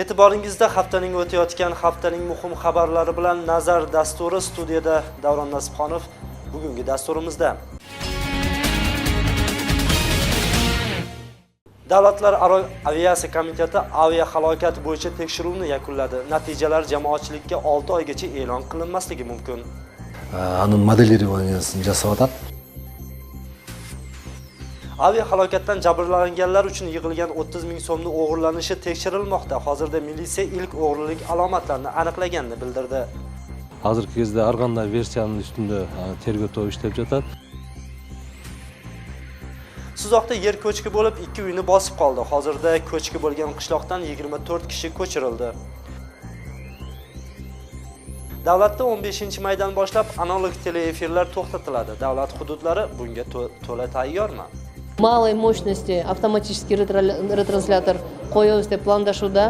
E'tiboringizda haftaning o'tayotgan haftaning muhim xabarlari bilan Nazar dasturi studiyada Davron Nasibxonov. Bugungi dasturimizda Davlatlararo aviatsiya komiteti aviahalokat bo'yicha tekshiruvni yakunladi. Natijalar jamoatchilikka 6 oygacha e'lon qilinmasligi mumkin. Анын моделированиясын жасап атат. Aviahalokatdan jabrlanganlar uchun yig'ilgan 30 ming so'mning o'g'irlanishi tekshirilmoqda. Hozirda militsiya ilk o'g'rilik alomatlarini aniqlaganini bildirdi. Hozirgi кезде har qanday versiyaning ustida tergov to'g'ri ishlab жатат. Sizoqda yer ko'chki bo'lib, 2 uyni bosib qoldi. Hozirda ko'chki bo'lgan qishloqdan 24 kishi ko'chirildi. Davlatda 15-maydan boshlab analog teleefirlar to'xtatiladi. Davlat hududlari bunga to'la tayyormi? Малой мощности автоматический ретранслятор qo'yildi planda shuda.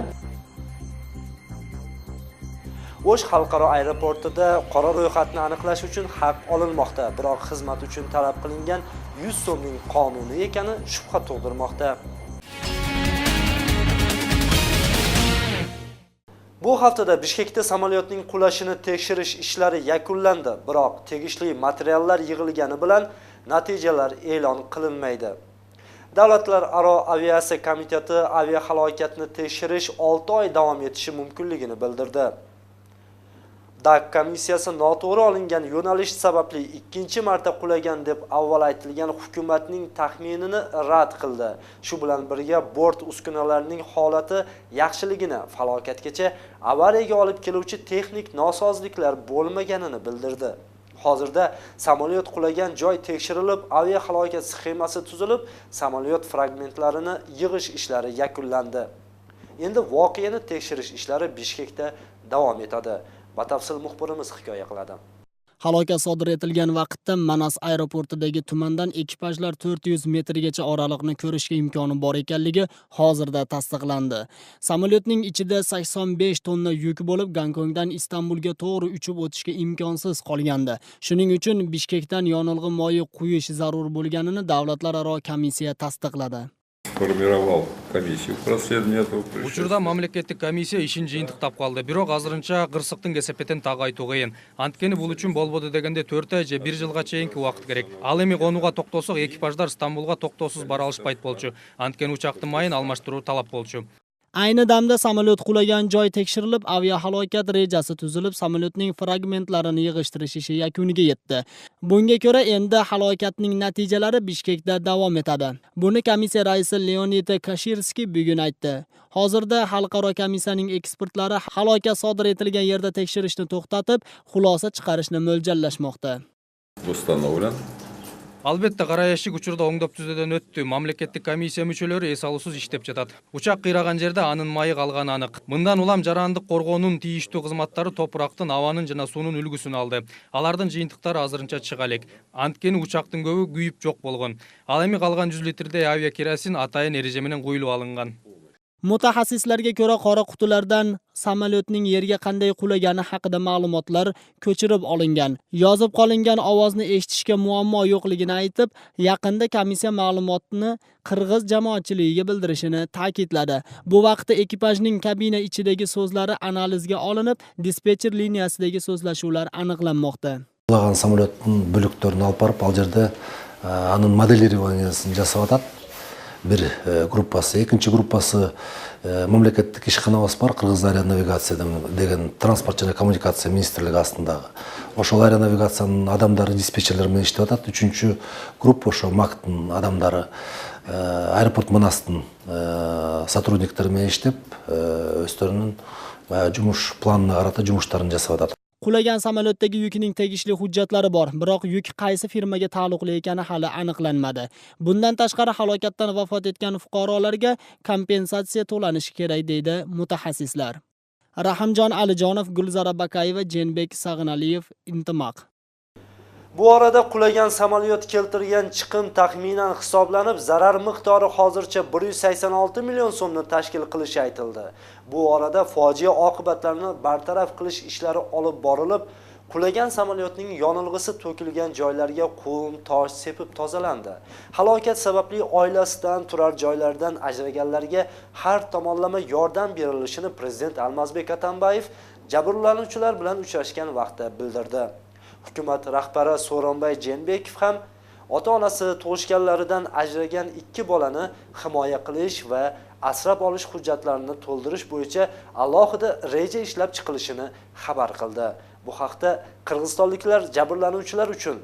O'sh xalqaro aeroportida qora ro'yxatni aniqlash uchun haq olinmoqda. Biroq xizmat uchun talab qilingan 100 so'mning qonuniy ekani shubha tug'dirmoqda. Bu haftada Bishkekda samolyotning qulashini tekshirish ishlari yakunlandi. Biroq tegishli materiallar yig'ilgani bilan natijalar e'lon qilinmaydi. Davlatlararo aviatsiya komiteti aviahalokatni tekshirish 6 oy davom etishi mumkinligini bildirdi. DAK komissiyasi noto'g'ri olingan yo'nalish sababli ikkinchi marta qulagan deb avval aytilgan hukumatning taxminini rad qildi. Shu bilan birga bort uskunalarining holati yaxshiligini, falokatgacha avariyaga olib keluvchi texnik nosozliklar bo'lmaganini bildirdi. Hozirda samolyot qulagan joy tekshirilib, aviahalokat sxemasi tuzilib, samolyot fragmentlarini yig'ish ishlari yakunlandi. Endi voqeani tekshirish ishlari Bishkekda davom etadi. Batafsil muxbirimiz hikoya qiladi. Halokat sodir etilgan vaqtda Manas aeroportidagi tumandan ekipajlar 400 metrgacha oraliqni ko'rishga imkoni bor ekanligi hozirda tasdiqlandi. Samolyotning ichida 85 tonna yuk bo'lib, Gonkongdan Istanbulga to'g'ri uchib o'tishga imkonsiz qolgandi. Shuning uchun Bishkekdan yonilg'i moyi quyish zarur bo'lganini davlatlararo komissiya tasdiqladi. Сформировал комиссию по расследованию этого происшествия. Учурда мамлекеттик комиссия ишин жыйынтыктап калды. Бирок азырынча кырсыктын кесепетин так айтуу кыйын. Анткени бул үчүн болбоду дегенде 4 ай же 1 жылга чейинки убакыт керек. Ал эми конууга токтосок, экипаждар Стамбулга токтоосуз бара алышпайт болчу. Анткени учактын майын алмаштыруу талап болчу. Ayni damda samolyot qulagan joy tekshirilib, aviahalokat rejasi tuzilib, samolyotning fragmentlarini yig'ishtirish ishi yakuniga yetdi. Bunga ko'ra endi halokatning natijalari Bishkekda davom etadi. Buni komissiya raisi Leonid Kashirskiy bugun aytdi. Hozirda xalqaro komissiyaning ekspertlari halokat sodir etilgan yerda tekshirishni to'xtatib, xulosa chiqarishni mo'ljallashmoqda. Установлен. Албетте кара ящик учурда оңдоп түзөөдөн өттү. Мамлекеттик комиссия мүчөлөрү эс алуусуз иштеп жатат. Учак кыйраган жерде анын майы калганы анык. Мындан улам жарандык коргоонун тийиштүү кызматтары топурактын, абанын жана суунун үлгүсүн алды. Алардын жыйынтыктары азырынча чыга элек. Анткени учактын көбү күйүп жок болгон. Ал эми калган 100 литрдей авиакеросин атайын эреже менен куюлуп алынган. Mutaxassislarga ko'ra qora qutilardan samolyotning yerga qanday qulagani haqida ma'lumotlar ko'chirib olingan. Yozib qolingan ovozni eshitishga muammo yo'qligini aytib, yaqinda komissiya ma'lumotni qirg'iz jamoatchiligiga bildirishini ta'kidladi. Bu vaqtda ekipajning kabina ichidagi so'zlari analizga olinib, dispetcher liniyasidagi so'zlashuvlar aniqlanmoqda. Qulagan samolyotning bo'laklarini olib borib, al yerda anın modelированиясын жасап атат. Bir gruppасы, ekінші gruppасы мамлекеттик ишканабыз бар, Кыргыз аэронавигация деген транспорт жана коммуникация министрлиги астындагы. Ошол аэронавигациянын адамдары диспетчерлер менен иштеп атат. Үчүнчү группа ошо МАКтын адамдары аэропорт Манастын сотрудниктери менен иштеп, өздөрүнүн жумуш планына карата жумуштарын жасап атат. Qulagan samolyotdagi yukning tegishli hujjatlari bor, biroq yuk qaysi firmaga taalluqli ekani hali aniqlanmadi. Bundan tashqari halokatdan vafot etgan fuqarolarga kompensatsiya to'lanishi kerak deydi mutaxassislar. Rahimjon Alijonov, Gulzara Bakayeva, Jenbek Sag'inaliyev, Intimaq. Bu orada qulagan samolyot keltirgan chiqim taxminan hisoblanib, zarar miqdori hozircha 186 million so'mni tashkil qilishi aytildi. Bu orada fojia oqibatlarini bartaraf qilish ishlari olib borilib, Qulagan samolyotning yonilg'isi to'kilgan joylarga qum, tosh sepib tozalandi. Halokat sababli oilasidan, turar joylardan ajraganlarga har tomonlama yordam berilishini prezident Almazbek Atambayev jabrlanuvchilar bilan uchrashgan vaqtda bildirdi. Hukumat rahbari So'ronbay Jeenbekov ham ota-onasi tug'ishganlaridan ajragan 2 bolani himoya qilish va asrab olish hujjatlarini to'ldirish bo'yicha alohida reja ishlab chiqilishini xabar qildi. Bu haqda qirg'izistonliklar jabrlanuvchilar uchun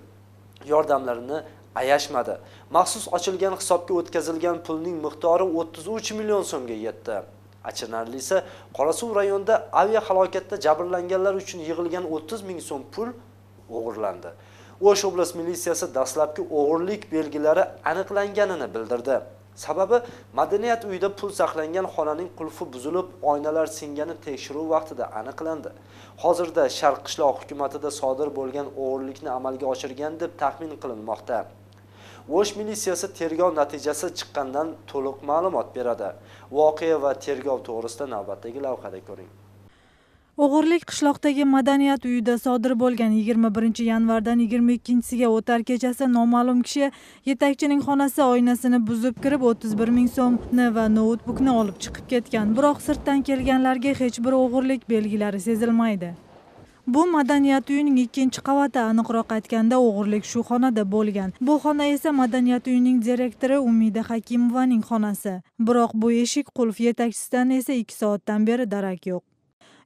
yordamlarini ayashmadi. Maxsus ochilgan hisobga o'tkazilgan pulning miqdori 33 million so'mga yetdi. Achinarlisi, Qorasuv rayonida aviahalokatda jabrlanganlar uchun yig'ilgan 30 ming so'm pul o'g'irlandi. O'sh oblast militsiyasi dastlabki o'g'irlik belgilari aniqlanganini bildirdi. Sababi madaniyat uyida pul saqlangan xonaning qulfi buzilib, oynalar singani tekshiruv vaqtida aniqlandi. Hozirda Sharq qishloq hukumatida sodir bo'lgan o'g'irlikni amalga oshirgan deb taxmin qilinmoqda. O'sh militsiyasi tergov natijasi chiqqandan to'liq ma'lumot beradi. Voqea va tergov to'g'risida navbatdagi lavhada ko'ring. O'g'irlik qishloqdagi madaniyat uyida sodir bo'lgan 21-yanvardan 22-siga o'tar kechasi noma'lum kishi yetakchining xonasi oynasini buzib kirib 31 ming so'mni va noutbukni olib chiqib ketgan. Biroq sirtdan kelganlarga hech bir o'g'irlik belgilari sezilmaydi. Bu madaniyat uyining 2-qavati, aniqroq aytganda o'g'irlik shu xonada bo'lgan. Bu xona esa madaniyat uyining direktori Umida Hakimovaning xonasi. Biroq bu eshik qulf, yetakchisidan esa 2 soatdan beri darak yo'q.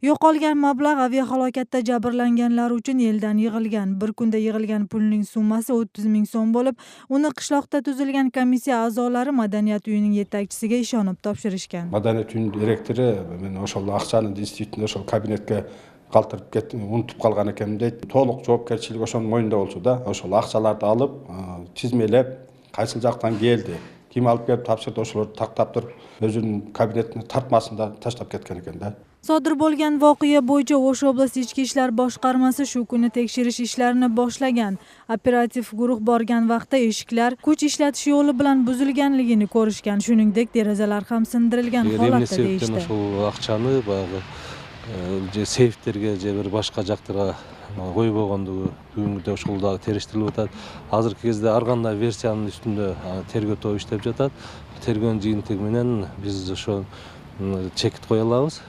Yo'qolgan mablag' aviahalokatda jabrlanganlar uchun eldan yig'ilgan. Bir kunda yig'ilgan pulning summasi 30 ming so'm bo'lib, uni qishloqda tuzilgan komissiya a'zolari madaniyat uyining yetakchisiga ishonib topshirishgan. Madaniyat uyining direktori men o'shal aqchani institutni o'shal kabinetga qoldirib ketdim, unutib qolgan ekan deydi. To'liq javobgarchilik o'shaning mo'yinda bo'lsa-da, o'shal aqchalarni olib, tizmelab, qaysi joqdan keldi, kim olib kelib topshirdi, o'shalarni taqtab turib, o'zining kabinetini tartmasida tashlab ketgan ekan-da. Sodir bo'lgan voqea bo'yicha O'sh oblast ichki ishlar boshqarmasi shu kuni tekshirish ishlarini boshlagan. Operativ guruh borgan vaqtda eshiklar kuch ishlatish yo'li bilan buzilganligini ko'rishgan. Shuningdek, derazalar ham sindirilgan holatda deyishdi. Shu aqchani seyfterga же bir boshqa jaqlarga qo'yib bo'lganligi бүгүнкү ушулда териштирилип атат. Азыркы кезде ар кандай версиянын үстүндө тергөө тобу иштеп жатат. Тергөөнүн жыйынтыгы менен биз ошо чекит кое алабыз.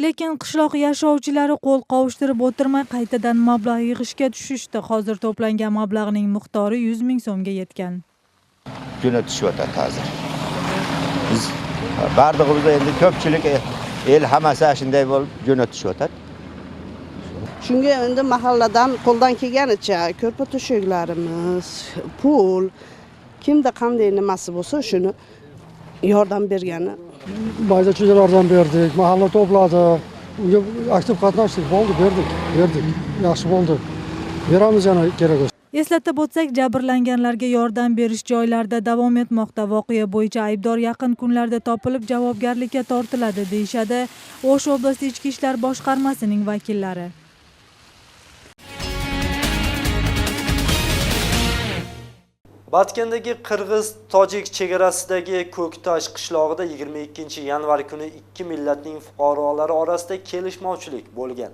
Lekin qishloq yashovchilari qo'l qovushtirib o'tirmay qaytadan mablag' yig'ishga tushishdi. Hozir to'plangan mablag'ning miqdori 100 ming so'mga yetgan. Jo'natishyapti hozir. Biz bardığımızda endi ko'pchilik el hammasi shunday bo'lib jo'natishyapti. Shunga endi mahalladan qo'ldan kelganicha ko'rpa to'shaklarimiz, pul, kimda qanday nimasi bo'lsa shuni yordam bergani. Baydachilardan berdik, mahalla to'pladik, unga aktiv qatnashdik, bo'ldi, berdik. Yaxshi bo'ldi. Beramiz yana kerak bo'lsa. Eslatib o'tsak, jabrlanganlarga yordam berish joylarida davom etmoqda. Voqea bo'yicha aybdor yaqin kunlarda topilib javobgarlikka tortiladi, deyishadi O'sh oblast ichki ishlar boshqarmasining vakillari. Batkendagi Qirg'iz-Tojik chegarasidagi Ko'ktosh qishlog'ida 22-yanvar kuni 2 millatning fuqarolari orasida kelishmovchilik bo'lgan.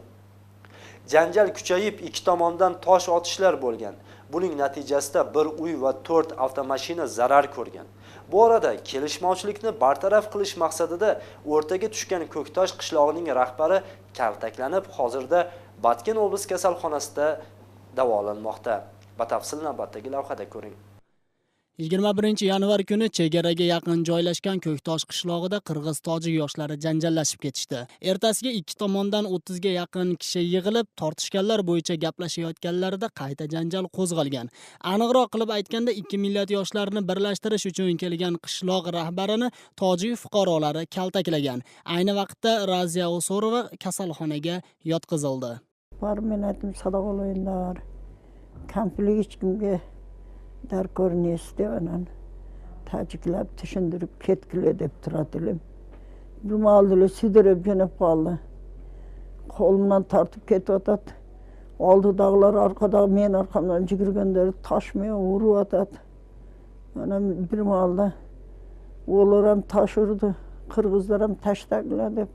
Janjal kuchayib, 2 tomondan tosh otishlar bo'lgan. Buning natijasida 1 uy va 4 avtomashina zarar ko'rgan. Bu orada kelishmovchilikni bartaraf qilish maqsadida o'rtaga tushgan Ko'ktosh qishlog'ining rahbari kaltaklanib, hozirda Batken oblast kasalxonasida davolanmoqda. Batafsil navbatdagi lavhada ko'ring. 21-yanvar kuni chegaraga yaqin joylashgan Ko'ktosh qishlog'ida qirg'iz-tojik yoshlari janjallashib ketishdi. Ertasiga 2 tomondan 30 ga yaqin kishi yig'ilib, tortishganlar bo'yicha gaplashayotganlarida qayta janjal qo'zg'algan. Aniqroq qilib aytganda, 2 millat yoshlarini birlashtirish uchun kelgan qishloq rahbarini tojik fuqarolari kaltaklagan. Ayni vaqtda Raziya Osorova kasalxonaga yotqizildi. Barmenatim sadaqalaylar. Kamchilik hech kimga dar ko'rinishdi anan tajiklab tushundirib ketgile deb turadilar. Bir maldilar sidirib jo'nab qoldi. Qo'limdan tortib ketyotadi. Oldidag'lar orqada men orqamdan yugurganlar toshmay uryotadi. Mana bir malda ular ham tosh urdi, qirg'izlar ham tashladilar deb.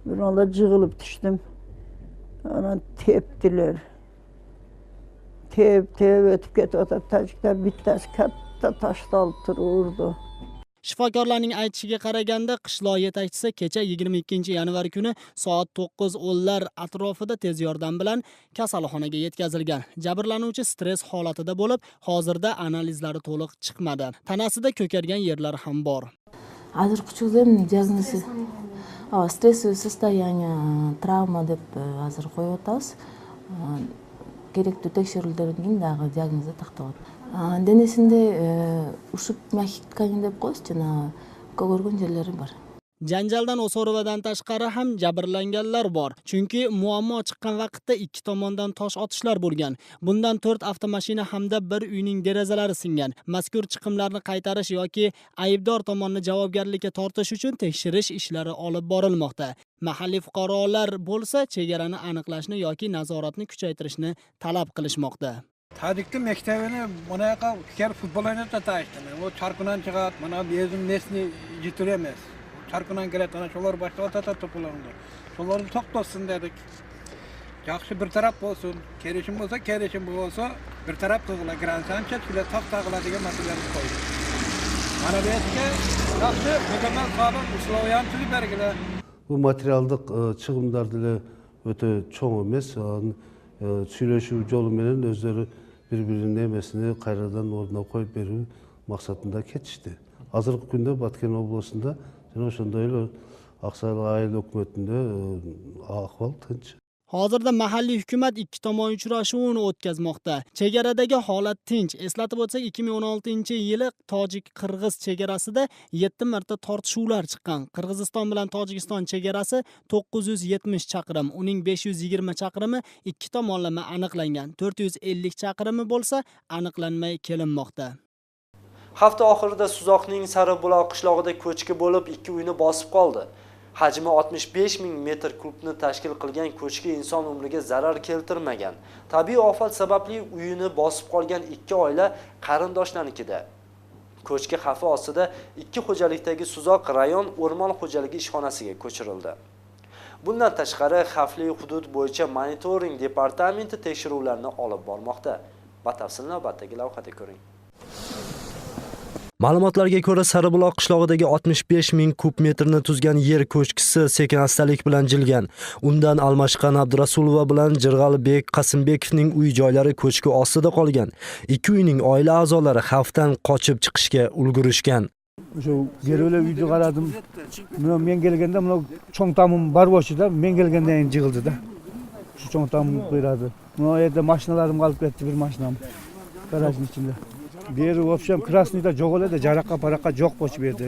Bir malda jig'ilib tushdim. Ona tepdiler. Tep ötüp ketip tajiklar bittasi katta toshni olib tururdi. Shifokorlarning aytishiga qaraganda, qishloq yetakchisi kecha 22-yanvar kuni soat 9:10lar atrofida tez yordam bilan kasalxonaga yetkazilgan. Jabrlanuvchi stress holatida bo'lib, hozirda analizlari to'liq chiqmadi. Tanasida ko'kargan yerlar ham bor. Hozir kuchuklarning diagnozi stressli состояние, travma deb hozir qo'yib kerakli tekshiruvlardan keyin dag'i diagnozni taqdiryapti. Denesinde ushib mexik tkani deb qo'yishdi, ko'rgan yerlari bor. Janjaldan O'sorovadan tashqari ham jabrlanganlar bor. Chunki muammo chiqqan vaqtda ikki tomondan tosh otishlar bo'lgan. Bundan 4 avtomashina hamda bir uyning derazalari singan. Mazkur chiqimlarni qaytarish yoki aybdor tomonni javobgarlikka tortish uchun tekshirish ishlari olib borilmoqda. Mahalliy fuqarolar bo'lsa, chegarani aniqlashni yoki nazoratni kuchaytirishni talab qilishmoqda. Tajikda maktabini bunaqa kar futbol o'ynata tashdimi. O charkunan chiqat, mana bezim nesni yitiramiz. Charkunan keladi, ana shular boshqa to'planadi. Shularni to'xtatsin dedik. Yaxshi bir taraf bo'lsin, kelishim bo'lsa, kelishim bo'lsa, bir taraf qilinglar, gransan chetkilar to'xtag'iladigan masalalarni qo'ydik. Mana bu yerga yaxshi mukammal qonun uslovyanchilik bergilar. Bu materialдык чыгымдарды өтө чоң эмес. Сүйлөшүү жолу менен өздөрү бири-биринин эмесини кайрадан ордуна коюп берүү максатында кетишти. Азыркы күндө Баткен облусунда жана ошондой эле Аксай айыл өкмөтүндө акыбал тынч. Hozirda mahalliy hukumat ikki tomon uchrashuvini o'tkazmoqda. Chegaradagi holat tinch. Eslatib o'tsak, 2016-yili Tojik-Qirg'iz chegarasida 7 marta tortishuvlar chiqqan. Qirg'iziston bilan Tojikiston chegarasi 970 chaqirim, uning 520 chaqirimi ikki tomonlama aniqlangan. 450 chaqirimi bo'lsa, aniqlanmay kelinmoqda. Hafta oxirida Suzoqning Saribuloq qishlog'ida ko'chki bo'lib, ikki uyni bosib qoldi. Hajmi 65 ming metr kubni tashkil qilgan ko'chki inson umriga zarar keltirmagan. Tabiiy ofat sababli uyini bosib qolgan ikki oila qarindoshlarnikida. Ko'chki xavfi ostida ikki xo'jalikdagi Suzoq rayon o'rmon xo'jaligi ishxonasiga ko'chirildi. Bundan tashqari xavfli hudud bo'yicha monitoring departamenti tekshiruvlarni olib bormoqda. Batafsil navbatdagi lavhada ko'ring. Ma'lumotlarga ko'ra, Saribuloq qishlog'idagi 65 ming kub metrni tuzgan yer ko'chkisi sekin-astalik bilan jilgan. Undan Almashqan Abdurasulova bilan Jirg'albek Qasimbekovning uy joylari ko'chki ostida qolgan. Ikki uyning oila a'zolari xavfdan qochib chiqishga ulgurishgan. O'sha yerlar uyni qaradim. Men kelganda mana cho'ng tamim bor boshida, men kelgandan keyin jig'ildi-da. Shu cho'ng tamim qo'yadi. Mana yerda mashinalarim qolib ketdi, bir mashinam garajning ichida. Beri opsiyam krasniyda jo'g'iladi, jaraqa jo'q bo'lib berdi.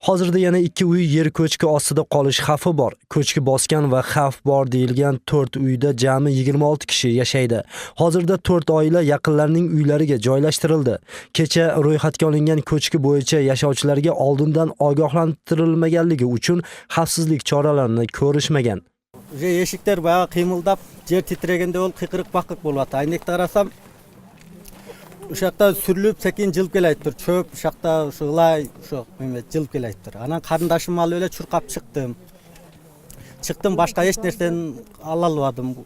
Hozirda yana ikki uy yer ko'chki ostida qolish xavfi bor. Ko'chki bosgan va xavf bor deyilgan 4 uyda jami 26 kishi yashaydi. Hozirda 4 oila yaqinlarining uylariga joylashtirildi. Kecha ro'yxatga olingan ko'chki bo'yicha yashovchilarga oldindan ogohlantirilmaganligi uchun xavfsizlik choralarini ko'rishmagan. Eshiklar bayağı qiymildab, yer titraganda ol qiqiriq-baqiq bo'lyapti. Aynekda qarasam Uşaqda sürülüp sekin jılıp kelaytır. Çöp uşaqda uşulay uşaq jılıp kelaytır. Anan qarindaşım al öyle çurqap çıktım. Çıktım başka hiç nersen alalmadım.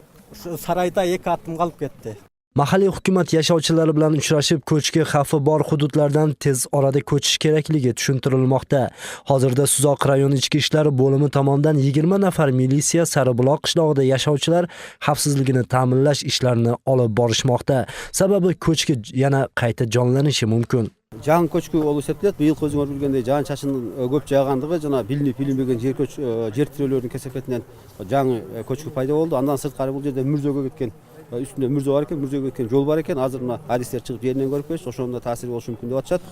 Sarayda 2 atım qalıp ketdi. Mahalliy hukumat yashovchilari bilan uchrashib, ko'chki xavfi bor hududlardan tez orada ko'chish kerakligi tushuntirilmoqda. Hozirda Suzoq rayon ichki ishlar bo'limi tomonidan 20 nafar militsiya Saribuloq qishlog'ida yashovchilar xavfsizligini ta'minlash ishlarini olib borishmoqda. Sababi ko'chki yana qayta jonlanishi mumkin. Жаңы көчкү болуп эсептелет. Быйыл көзүңөр билгендей жаан чачындын көп жаагандыгы жана билинбеген жер тирөөлөрдүн кесепетинен жаңы көчкү пайда болду. Андан сырткары бул жерде мүрзөгө кеткен, үстүндө мүрзө бар экен, мүрзөгө кеткен жол бар экен. Азыр мына адистер чыгып жеринен көрүп келишти. Ошондо таасир болушу мүмкүн деп атышат.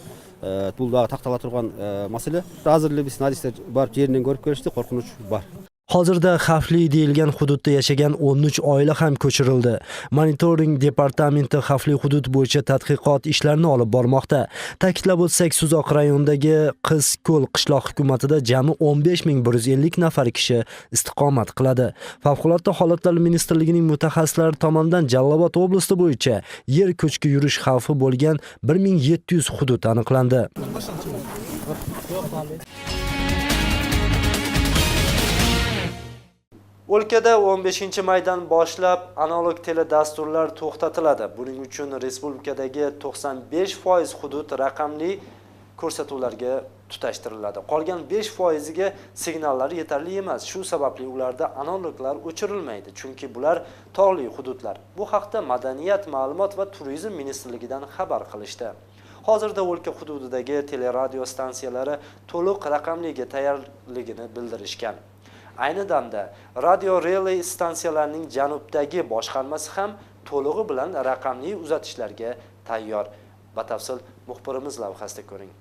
Бул дагы тактала турган маселе. Азыр эле биздин адистер барып жеринен көрүп келишти. Коркунуч бар. Hozirda xavfli deyilgan hududda yashagan 13 oila ham ko'chirildi. Monitoring departamenti xavfli hudud bo'yicha tadqiqot ishlarini olib bormoqda. Ta'kidlab o'tsak, Suzoq rayonidagi Qizko'l qishloq hukumatida jami 15150 nafar kishi istiqomat qiladi. Favqulodda holatlar ministrligining mutaxassislari tomonidan Jalolobod oblasti bo'yicha yer ko'chki yurish xavfi bo'lgan 1700 hudud aniqlandi. O'lkada 15-maydan boshlab analog teledasturlar to'xtatiladi. Buning uchun respublikadagi 95% hudud raqamli ko'rsatuvlarga tutashtiriladi. Qolgan 5%ga signallar yetarli emas. Shu sababli ularda analoglar o'chirilmaydi, chunki bular tog'li hududlar. Bu haqda Madaniyat, ma'lumot va turizm ministrligidan xabar qilishdi. Hozirda o'lka hududidagi teleradio stansiyalari to'liq raqamliga tayyorligini bildirishgan. Ayni damda radio relay stansiyalarining janubdagi boshqarmasi ham to'lig'i bilan raqamli uzatishlarga tayyor. Batafsil muxbirimiz lavhasida ko'ring.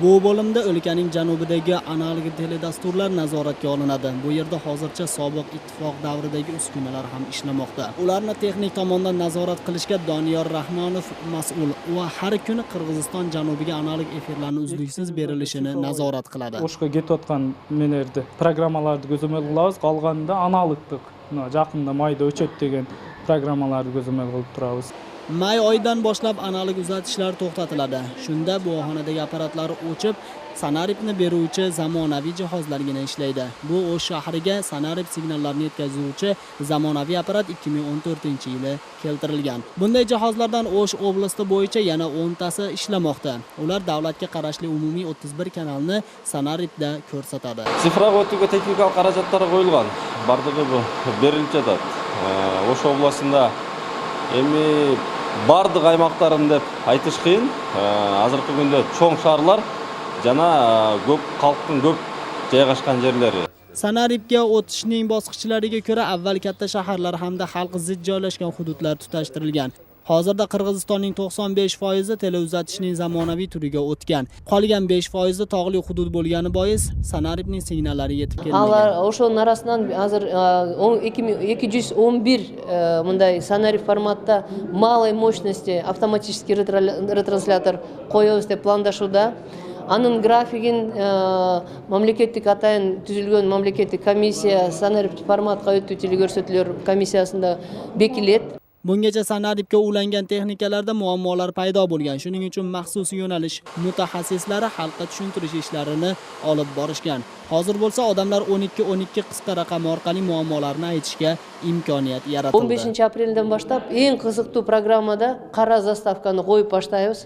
Bu bo'limda o'lkaning janubidagi analog teledasturlar nazoratga olinadi. Bu yerda hozircha sobiq ittifoq davridagi uskunalar ham ishlamoqda. Ularni texnik tomondan nazorat qilishga Doniyor Rahmonov mas'ul. U har kuni Qirg'iziston janubiga analog efirlarning uzluksiz berilishini nazorat qiladi. O'shqa ketayotgan menerdi programmalarni ko'zamel qilamiz, qolganda analoglik, yaqinda mayda o'chadi degan programmalarni ko'zamel qilib turamiz. May oyidan boshlab analog uzatishlar to'xtatiladi. Shunda bu xonadagi apparatlar o'chib, Sanaribni beruvchi zamonaviy jihozlargina ishlaydi. Bu O'sh shahriga Sanarib signallarini yetkazuvchi zamonaviy apparat 2014-yili keltirilgan. Bunday jihozlardan O'sh oblasti bo'yicha yana 10 tasi ishlamoqda. Ular davlatga qarashli umumiy 31 kanalni Sanaribda ko'rsatadi. Sifraga o'tuvga texnik xarajatlar qo'yilgan. Bardigi bu berilib жатат. O'sh oblasында эми бардык аймактарын деп айтыш кыйын. Азыркы күндө чоң шаарлар жана көп калктын көп жайгашкан жерлери. Sanaribga o'tishning bosqichlariga ko'ra avval katta shaharlar hamda xalq zich joylashgan hududlar tutashtirilgan. Hozirda Qirg'izistonning 95% teleuzatishning zamonaviy turiga o'tgan. Qolgan 5% tog'li hudud bo'lgani bois Sanaribning signallari yetib kelmagan. O'shaning arasidan hozir 211 bunday Sanarib formatda малой мощности автоматический ретранслятор qo'yamiz deb planlashuvda. Анын графигин мамлекеттик атайын түзүлгөн мамлекеттик комиссия Sanarib форматка өтүүчүлүк көрсөтүүлөр комиссиясында бекилет. Bungacha Sanaribga ulangan texnikalarda muammolar paydo bo'lgan. Shuning uchun maxsus yo'nalish mutaxassislari xalqqa tushuntirish ishlarini olib borishgan. Hozir bo'lsa odamlar 1212 qisqa raqam orqali muammolarni aytishga imkoniyat yaratildi. 15-apreldan boshlab eng qiziqli programmada qara zastavkani qo'yib boshlaymiz.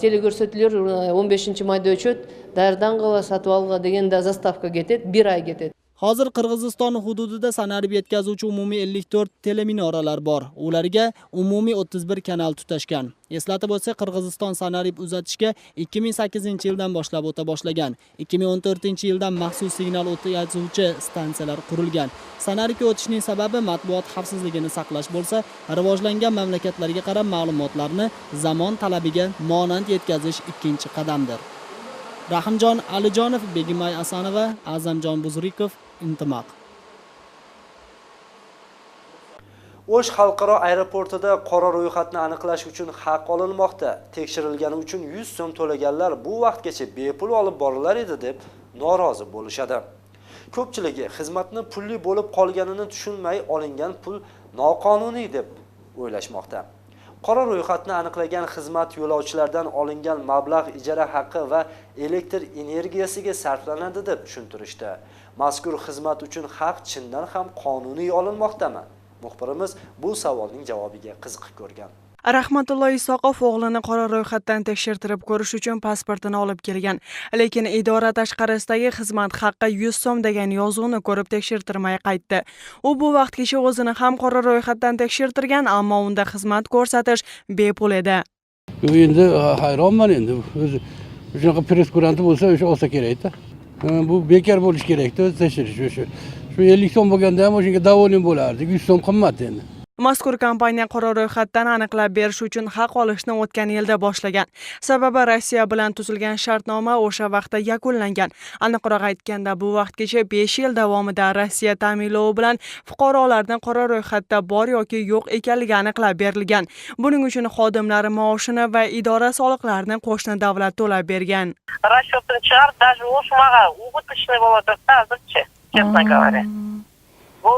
Teleko'rsatuvlar 15-mayda o'chadi. Dardanqova Satvalga deganda zastavka ketadi, 1 oy ketadi. Hozir Qirg'iziston hududida Sanarib yetkazuvchi umumiy 54 teleminoralar bor. Ularga umumiy 31 kanal tutashgan. Eslatib o'tsak, Qirg'iziston Sanarib uzatishga 2008-yildan boshlab o'ta boshlagan. 2014-yildan maxsus signal o'tkazuvchi stansiyalar qurilgan. Sanaribga o'tishning sababi matbuot xavfsizligini saqlash bo'lsa, rivojlangan mamlakatlarga qarab ma'lumotlarni zamon talabiga monand yetkazish ikkinchi qadamdir. Rahimjon Alijonov, Begimay Asanova, Azamjon Buzrikov, Intimaq. O'sh xalqaro aeroportida qora ro'yxatni aniqlash uchun haq olinmoqda. Tekshirilgani uchun 100 so'm to'laganlar bu vaqtgacha bepul olib borilar edi deb norozi bo'lishadi. Ko'pchiligi xizmatni pulli bo'lib qolganini tushunmay olingan pul noqonuniy deb o'ylashmoqda. Qora ro'yxatni aniqlagan xizmat yo'lovchilardan olingan mablag' ijara haqqi va elektr energiyasiga sarflanadi deb tushuntirishdi. Mazkur xizmat uchun haq chindan ham qonuniy olinmoqdami? Muxbirimiz bu savolning javobiga qiziqib ko'rgan. Rahmatullo Isoqov o'g'lini qora ro'yxatdan tekshirtirib ko'rish uchun pasportini olib kelgan. Lekin idora tashqarisidagi xizmat haqqi 100 so'm degan yozuvni ko'rib tekshirtirmay qaytdi. U bu vaqtgacha o'zini ham qora ro'yxatdan tekshirtirgan, ammo unda xizmat ko'rsatish bepul edi. Endi hayronman endi. O'zi shunaqa press-kuranti bo'lsa, o'sha olsa kerak-da. Bu bekor bo'lish kerak-da, tekshirish o'sha. Shu 50 so'm bo'lganda ham o'shanga davolim bo'lardik. 100 so'm qimmat endi. Mazkur kompaniya qora ro'yxatdan aniqlab berish uchun haq olishni o'tgan yilda boshlagan. Sababi Rossiya bilan tuzilgan shartnoma o'sha vaqtda yakunlangan. Aniqroq aytganda, bu vaqtgacha 5 yil davomida Rossiya ta'minlovi bilan fuqarolarning qora ro'yxatda bor yoki yo'q ekanligi aniqlab berilgan. Buning uchun xodimlari maoshini va idora soliqlarini qo'shni davlat to'lab bergan. Расчетын chiqarib, даже o'shmaga убыточный bo'ladi hozircha, честно говоря. Bu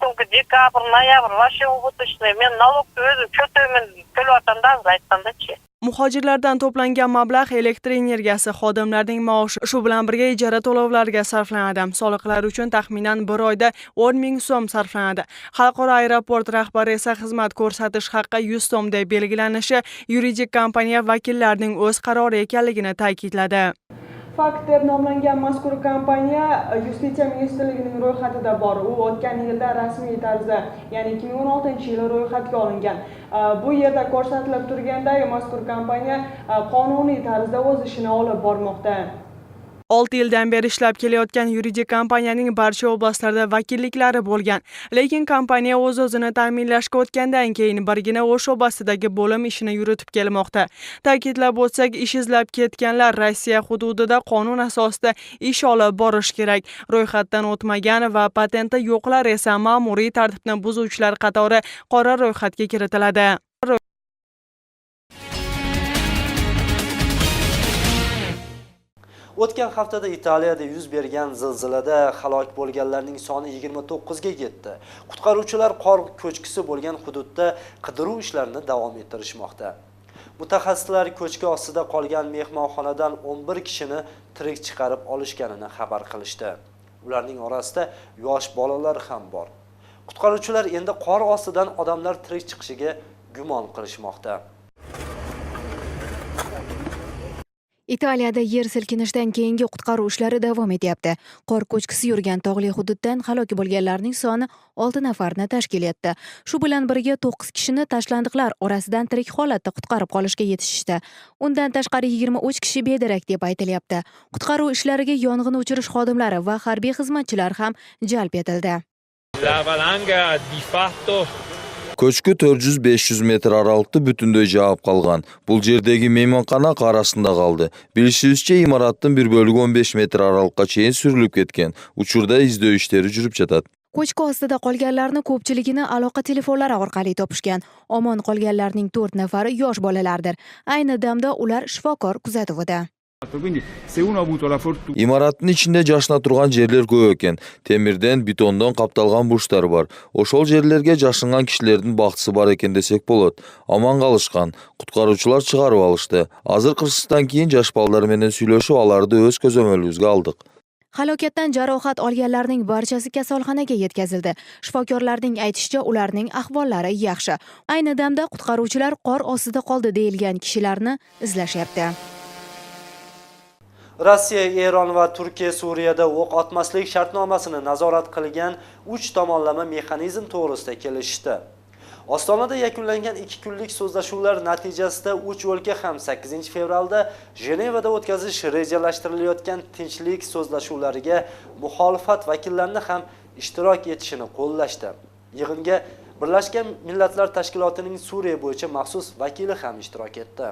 o'tgan dekabr, noyabr, вообще убыточный. Men налогты o'zim cho'tayman, to'layotgandan aytganda-chi. Muhojirlardan to'plangan mablag' elektr energiyasi, xodimlarning maoshi, shu bilan birga ijara to'lovlariga sarflanadi. Soliqlar uchun taxminan bir oyda 10 ming so'm sarflanadi. Xalqaro aeroport rahbari esa xizmat ko'rsatish haqqi 100 so'm deb belgilanishi yuridik kompaniya vakillarining o'z qarori ekanligini ta'kidladi. Fakt deb nomlangan mazkur kompaniya Justitsiya ministrligining ro'yxatida bor. U o'tgan yilda rasmiy tarzda, ya'ni 2016-yil ro'yxatga olingan. Bu yerda ko'rsatilib turganday, mazkur kompaniya qonuniy tarzda o'z ishini olib bormoqda. 6 yildan beri ishlab kelayotgan yuridik kompaniyaning barcha oblastlarda vakilliklari bo'lgan. Lekin kompaniya o'z-o'zini ta'minlashga o'tgandan keyin birgina o'sh oblastidagi bo'lim ishini yuritib kelmoqda. Ta'kidlab o'tsak, ish izlab ketganlar Rossiya hududida qonun asosida ish olib borish kerak. Ro'yxatdan o'tmagan va patenti yo'qlar esa ma'muriy tartibni buzuvchilar qatori qora ro'yxatga kiritiladi. O'tgan haftada Italiyada yuz bergan zilzilada halok bo'lganlarning soni 29 ga yetdi. Qutqaruvchilar qor ko'chkisi bo'lgan hududda qidiruv ishlarini davom ettirishmoqda. Mutaxassislar ko'chki ostida qolgan mehmonxonadan 11 kishini tirik chiqarib olishganini xabar qilishdi. Ularning orasida yosh bolalar ham bor. Qutqaruvchilar endi qor ostidan odamlar tirik chiqishiga gumon qilishmoqda. Italiyada yer silkinishidan keyingi qutqaruv ishlari davom etyapti. Qor ko'chkisi yurgan tog'li hududdan halok bo'lganlarning soni 6 nafarni tashkil etdi. Shu bilan birga 9 kishini tashlandiqlar orasidan tirik holatda qutqarib qolishga yetishdi. Undan tashqari 23 kishi bedarak deb aytilyapti. Qutqaruv ishlariga yong'in o'chirish xodimlari va harbiy xizmatchilar ham jalb etildi. La valanga di fatto Ko'chki 400-500 metr aralıqda bütünдөй jağıp qalğan. Бұл жerdегі mehmonxona qarasında qaldı. Bilishimizcha, imoratning bir bölügi 15 metr aralıqqa çeyin sürülüp ketgan. Uchurda izlöv ishlari жүрүп жатат. Ko'chki ostida qolganlarni ko'pchiligini aloqa telefonlari orqali topishgan. Omon qolganlarning 4 nafari yosh bolalardir. Ayni damda ular shifokor kuzatuvida. İmaratın içinde jaşına turgan жерler көп eкен. Temirden, betondan kaptalgan burçlar var. Oşol жерlerge jaşıngan kişilerдің бактысы бар eкен desek болот. Aman kalışkan. Qutqaruvchilar çıgarıp alıştı. Azır Qırgızistan keyin jaş balalar menen süйлөшүп аларды öz көзөмөлүбүзгө алдык. Halokatdan jarohat olganlarning barchasi kasalxonaga yetkazildi. Shifokorlarning aytishicha, ularning ahvollari yaxshi. Ayni damda qutqaruvchilar qor ostida qoldi deyilgan kishilarni izlashyapti. Rossiya, Eron va Turkiya Suriyada o'q otmaslik shartnomasini nazorat qilgan 3 tomonlama mexanizm to'g'risida kelishdi. Ostonada yakunlangan 2 kunlik so'zlashuvlar natijasida 3 o'lka ham 8 fevralda Jenevada o'tkazish rejalashtirilayotgan tinchlik so'zlashuvlariga muxolifat vakillarini ham ishtirok etishini qo'llashdi. Yig'inga Birlashgan Millatlar Tashkilotining Suriya bo'yicha maxsus vakili ham ishtirok etdi.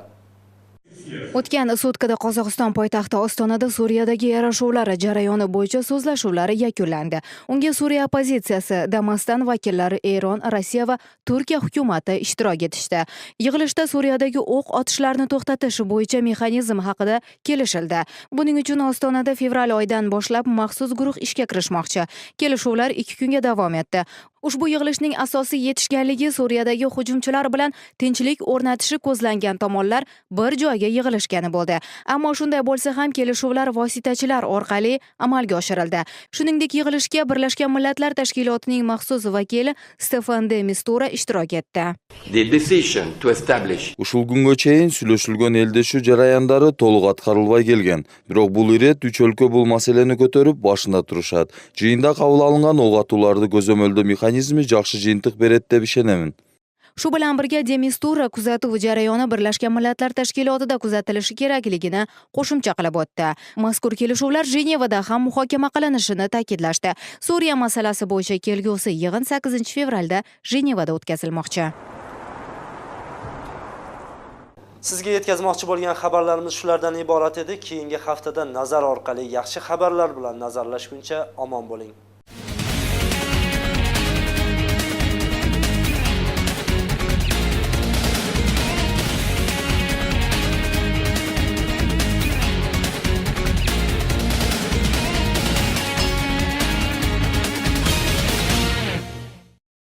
O'tgan sutkada Qozog'iston poytaxti Ostonada Suriyadagi yarashuvlar jarayoni bo'yicha so'zlashuvlar yakunlandi. Unga Suriya opozitsiyasi, Damas'tan vakillari, Eron, Rossiya va Turkiya hukumati ishtirok etishdi. Yig'ilishda Suriyadagi o'q otishlarni to'xtatish bo'yicha mexanizm haqida kelishildi. Buning uchun Ostonada fevral oyidan boshlab maxsus guruh ishga kirishmoqchi. Kelishuvlar 2 kunga davom etdi. Ushbu yig'ilishning asosiy yetishganligi Suriyadagi hujumchilar bilan tinchlik o'rnatishi ko'zlangan tomonlar bir joyga yig'ilishgani bo'ldi. Ammo shunday bo'lsa ham kelishuvlar vositachilar orqali amalga oshirildi. Shuningdek, yig'ilishga Birlashgan Millatlar Tashkilotining maxsus vakili Stefan de Mistura ishtirok etdi. Ушул күнгө чейин сүйлөшүлгөн элдешүү жараяндары толук аткарылбай келген. Бирок бул ирет 3 өлкө бул маселени көтөрүп башында турушат. Жыйында кабыл алынган ок атууларды көзөмөлдөө mexanizmi жакшы жыйынтык берет деп ишенемин. Shu bilan birga de Mistura kuzatuv jarayoni Birlashgan Millatlar Tashkilotida kuzatilishi kerakligini qo'shimcha qilib o'tdi. Mazkur kelishuvlar Jenevada ham muhokama qilinishini ta'kidlashdi. Suriya masalasi bo'yicha kelgusi yig'in 8 fevralda Jenevada o'tkazilmoqchi. Sizga yetkazmoqchi bo'lgan xabarlarimiz shulardan iborat edi. Keyingi haftada nazar orqali yaxshi xabarlar bilan nazarlashguncha omon bo'ling.